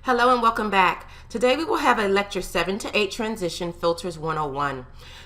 Hello and welcome back. Today we will have a lecture 7 to 8 transition filters 101.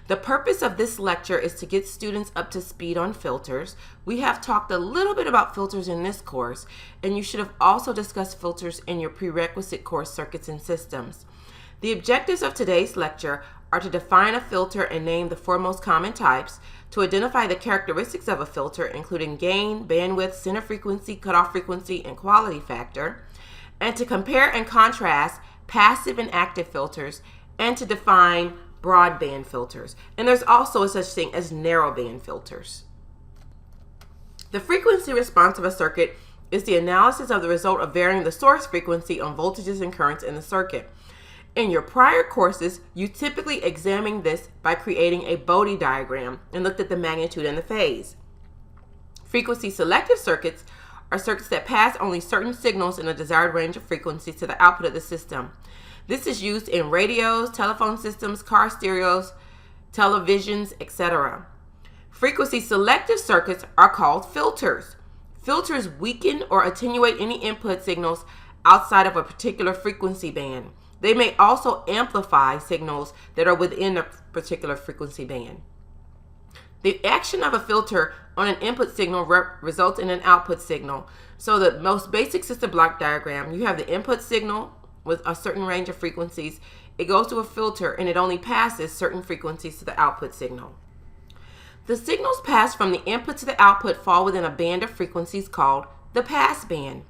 The purpose of this lecture is to get students up to speed on filters. We have talked a little bit about filters in this course, and you should have also discussed filters in your prerequisite course, Circuits and Systems. The objectives of today's lecture are to define a filter and name the four most common types, to identify the characteristics of a filter, including gain, bandwidth, center frequency, cutoff frequency, and quality factor, and to compare and contrast passive and active filters, and to define broadband filters. And there's also a such thing as narrowband filters. The frequency response of a circuit is the analysis of the result of varying the source frequency on voltages and currents in the circuit. In your prior courses, you typically examined this by creating a Bode diagram and looked at the magnitude and the phase. Frequency selective circuits are circuits that pass only certain signals in a desired range of frequencies to the output of the system. This is used in radios, telephone systems, car stereos, televisions, etc. Frequency selective circuits are called filters. Filters weaken or attenuate any input signals outside of a particular frequency band. They may also amplify signals that are within a particular frequency band. The action of a filter on an input signal results in an output signal. So the most basic system block diagram, you have the input signal with a certain range of frequencies. It goes to a filter and it only passes certain frequencies to the output signal. The signals passed from the input to the output fall within a band of frequencies called the pass band.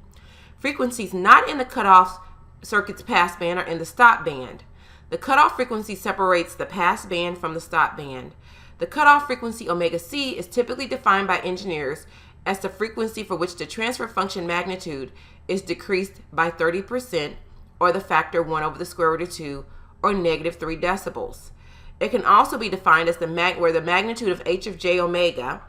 Frequencies not in the cutoff circuit's pass band are in the stop band. The cutoff frequency separates the pass band from the stop band. The cutoff frequency omega c is typically defined by engineers as the frequency for which the transfer function magnitude is decreased by 30%, or the factor 1 over the square root of 2, or negative 3 decibels. It can also be defined as where the magnitude of h of j omega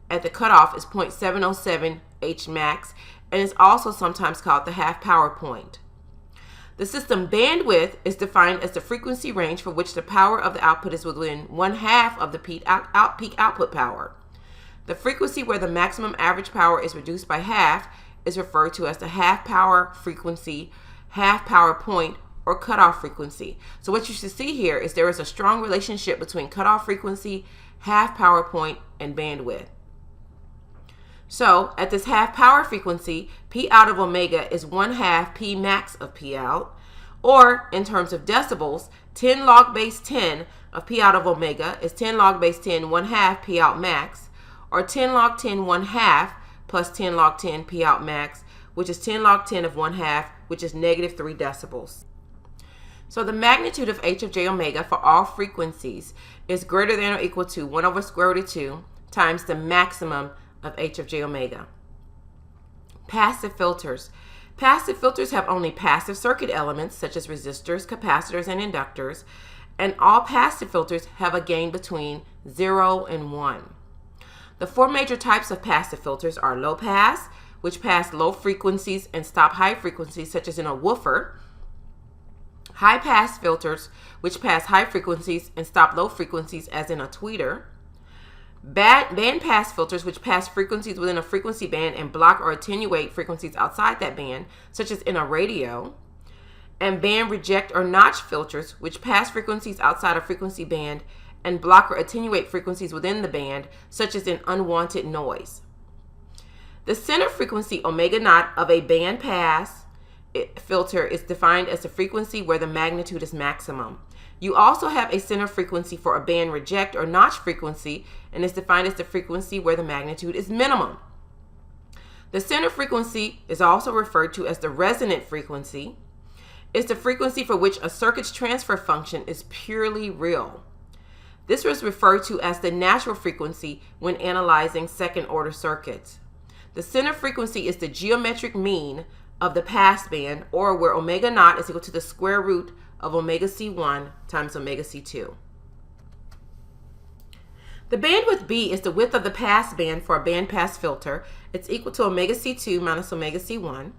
at the cutoff is 0.707 h max, and is also sometimes called the half power point. The system bandwidth is defined as the frequency range for which the power of the output is within 1/2 of the peak output power. The frequency where the maximum average power is reduced by half is referred to as the half power frequency, half power point, or cutoff frequency. So what you should see here is there is a strong relationship between cutoff frequency, half power point, and bandwidth. So at this half power frequency, P out of omega is 1/2 P max of P out, or in terms of decibels, 10 log base 10 of P out of omega is 10 log base 10 1/2 P out max, or 10 log 10 1/2 plus 10 log 10 P out max, which is 10 log 10 of 1/2, which is negative 3 decibels. So the magnitude of h of j omega for all frequencies is greater than or equal to 1 over square root of 2 times the maximum of h of j omega. Passive filters. Passive filters have only passive circuit elements such as resistors, capacitors, and inductors, and all passive filters have a gain between 0 and 1. The four major types of passive filters are low pass, which pass low frequencies and stop high frequencies such as in a woofer; high pass filters, which pass high frequencies and stop low frequencies as in a tweeter; bandpass filters, which pass frequencies within a frequency band and block or attenuate frequencies outside that band, such as in a radio; and bandreject or notch filters, which pass frequencies outside a frequency band and block or attenuate frequencies within the band, such as in unwanted noise. The center frequency omega naught of a bandpass filter is defined as the frequency where the magnitude is maximum. You also have a center frequency for a band reject or notch frequency, and is defined as the frequency where the magnitude is minimum. The center frequency is also referred to as the resonant frequency. It's the frequency for which a circuit's transfer function is purely real. This was referred to as the natural frequency when analyzing second-order circuits. The center frequency is the geometric mean of the pass band, or where omega naught is equal to the square root of omega c1 times omega c2. The bandwidth B is the width of the pass band for a bandpass filter. It's equal to omega c2 minus omega c1.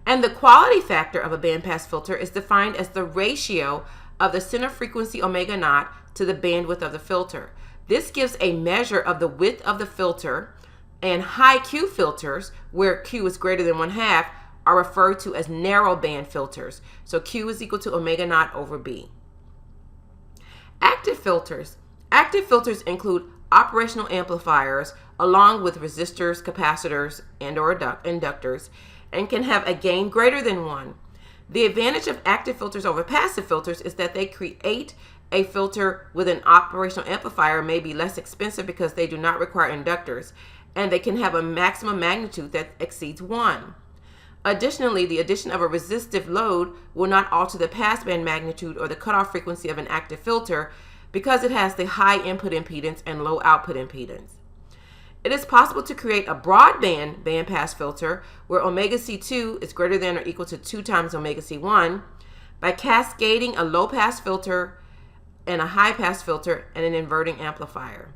And the quality factor of a bandpass filter is defined as the ratio of the center frequency omega naught to the bandwidth of the filter. This gives a measure of the width of the filter, and high Q filters, where Q is greater than 1/2, are referred to as narrow band filters. So Q is equal to omega naught over B. Active filters. Active filters include operational amplifiers along with resistors, capacitors, and or inductors, and can have a gain greater than 1. The advantage of active filters over passive filters is that they create a filter with an operational amplifier may be less expensive because they do not require inductors, and they can have a maximum magnitude that exceeds 1. Additionally, the addition of a resistive load will not alter the passband magnitude or the cutoff frequency of an active filter because it has the high input impedance and low output impedance. It is possible to create a broadband bandpass filter where omega C2 is greater than or equal to 2 times omega C1 by cascading a low-pass filter and a high-pass filter and an inverting amplifier.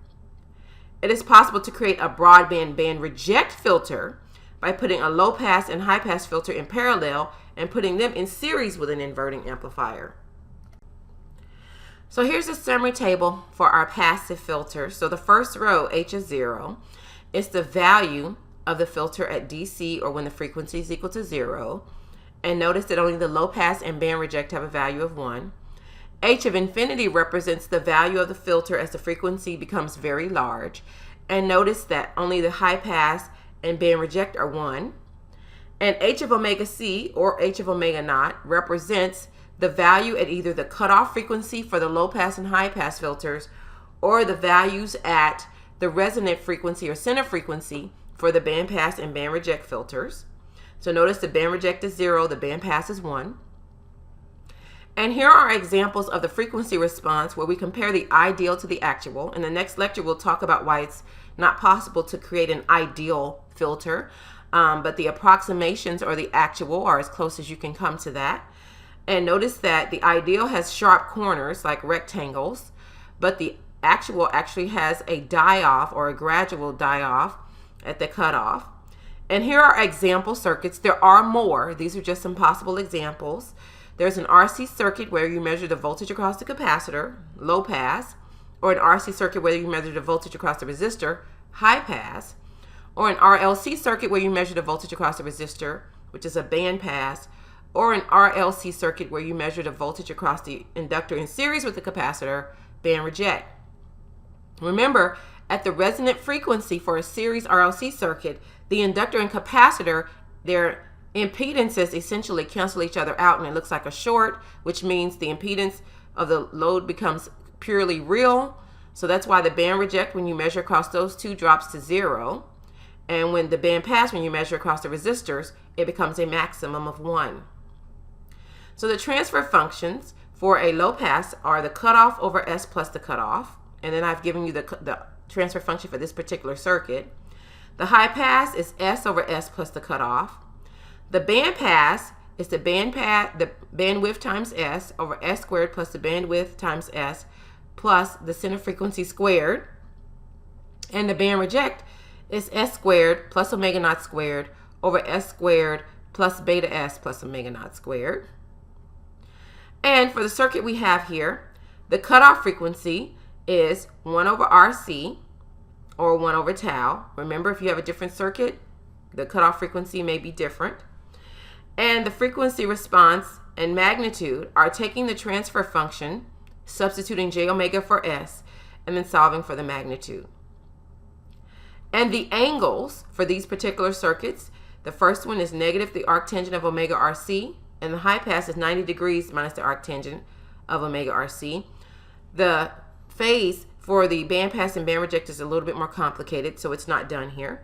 It is possible to create a broadband bandreject filter by putting a low-pass and high-pass filter in parallel and putting them in series with an inverting amplifier. So here's a summary table for our passive filters. So the first row, H is 0, is the value of the filter at DC or when the frequency is equal to 0. And notice that only the low-pass and bandreject have a value of 1. H of infinity represents the value of the filter as the frequency becomes very large. And notice that only the high-pass and bandreject are 1. And H of omega C or H of omega naught represents the value at either the cutoff frequency for the low pass and high pass filters or the values at the resonant frequency or center frequency for the bandpass and bandreject filters. So notice the bandreject is 0, the bandpass is 1. And here are examples of the frequency response where we compare the ideal to the actual. In the next lecture, we'll talk about why it's not possible to create an ideal filter, but the approximations or the actual are as close as you can come to that. And notice that the ideal has sharp corners like rectangles, but the actual actually has a die-off or a gradual die-off at the cutoff. And here are example circuits. There are more. These are just some possible examples. There's an RC circuit where you measure the voltage across the capacitor, low pass, or an RC circuit where you measure the voltage across the resistor, high pass, or an RLC circuit where you measure the voltage across the resistor, which is a band pass, or an RLC circuit where you measure the voltage across the inductor in series with the capacitor, band reject. Remember, at the resonant frequency for a series RLC circuit, the inductor and capacitor, their impedances essentially cancel each other out and it looks like a short, which means the impedance of the load becomes purely real. So that's why the band reject, when you measure across those two, drops to 0. And when the band pass, when you measure across the resistors, it becomes a maximum of 1. So the transfer functions for a low pass are the cutoff over S plus the cutoff. And then I've given you the transfer function for this particular circuit. The high pass is S over S plus the cutoff. The band pass is the bandwidth times S over S squared plus the bandwidth times S plus the center frequency squared. And the band reject is S squared plus omega naught squared over S squared plus beta S plus omega naught squared. And for the circuit we have here, the cutoff frequency is 1 over RC or 1 over tau. Remember, if you have a different circuit, the cutoff frequency may be different. And the frequency response and magnitude are taking the transfer function, substituting j omega for S, and then solving for the magnitude. And the angles for these particular circuits, the first one is negative the arctangent of omega RC, and the high pass is 90 degrees minus the arctangent of omega RC. The phase for the band pass and band reject is a little bit more complicated, so it's not done here.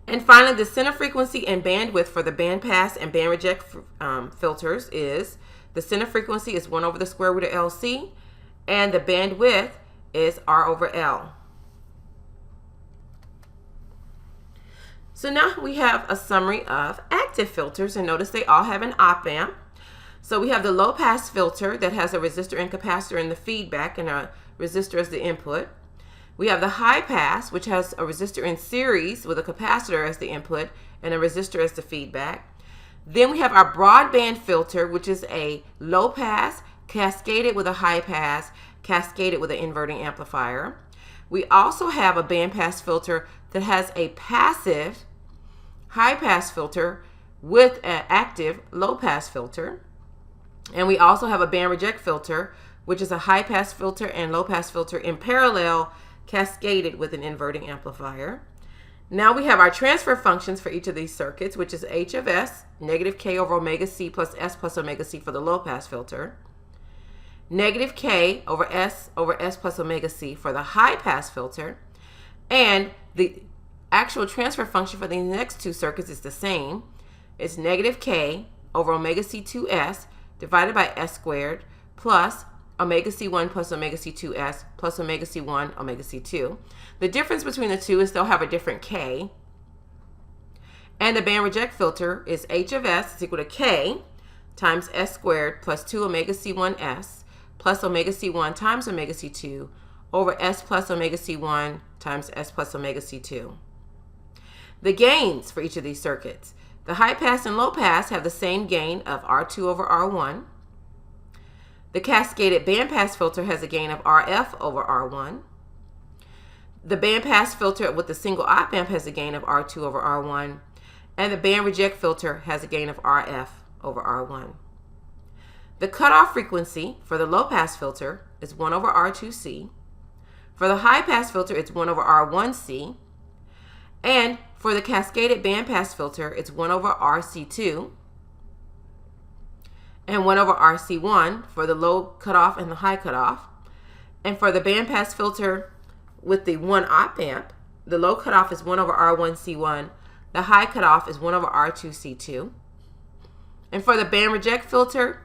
And finally, the center frequency and bandwidth for the band pass and band reject filters is, the center frequency is 1 over the square root of LC, and the bandwidth is R over L. So now we have a summary of active filters, and notice they all have an op-amp. So we have the low-pass filter that has a resistor and capacitor in the feedback and a resistor as the input. We have the high-pass, which has a resistor in series with a capacitor as the input and a resistor as the feedback. Then we have our broadband filter, which is a low-pass cascaded with a high-pass, cascaded with an inverting amplifier. We also have a bandpass filter that has a passive high pass filter with an active low pass filter. And we also have a band reject filter, which is a high pass filter and low pass filter in parallel, cascaded with an inverting amplifier. Now we have our transfer functions for each of these circuits, which is H of S, negative K over omega C plus S plus omega C for the low pass filter, negative K over S plus omega C for the high pass filter, and the actual transfer function for these next two circuits is the same. It's negative K over omega C2S divided by S squared plus omega C1 plus omega C2S plus omega C1 omega C2. The difference between the two is they'll have a different K. And the band reject filter is H of S is equal to K times S squared plus 2 omega C1S plus omega C1 times omega C2 over S plus omega C1 times S plus omega C2. The gains for each of these circuits. The high pass and low pass have the same gain of R2 over R1. The cascaded bandpass filter has a gain of RF over R1. The bandpass filter with the single op amp has a gain of R2 over R1. And the band reject filter has a gain of RF over R1. The cutoff frequency for the low pass filter is 1 over R2C. For the high pass filter, it's 1 over R1C. And for the cascaded bandpass filter, it's 1 over RC2. And 1 over RC1 for the low cutoff and the high cutoff. And for the bandpass filter with the 1 op amp, the low cutoff is 1 over R1C1. The high cutoff is 1 over R2C2. And for the band reject filter,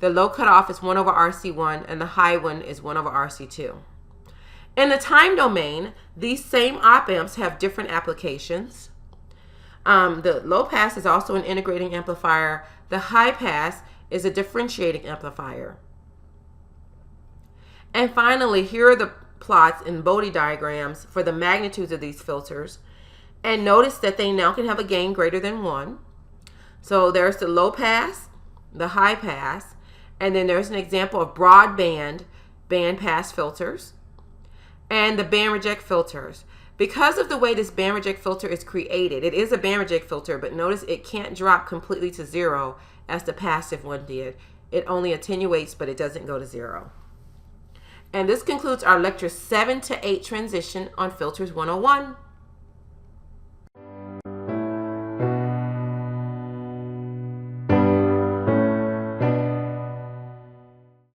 the low cutoff is 1 over RC1 and the high one is 1 over RC2. In the time domain, these same op amps have different applications. The low pass is also an integrating amplifier. The high pass is a differentiating amplifier. And finally, here are the plots in Bode diagrams for the magnitudes of these filters. And notice that they now can have a gain greater than 1. So there's the low pass, the high pass, and then there's an example of broadband bandpass filters and the band reject filters. Because of the way this band reject filter is created, it is a band reject filter, but notice it can't drop completely to 0 as the passive one did. It only attenuates, but it doesn't go to 0. And this concludes our lecture 7 to 8 transition on Filters 101.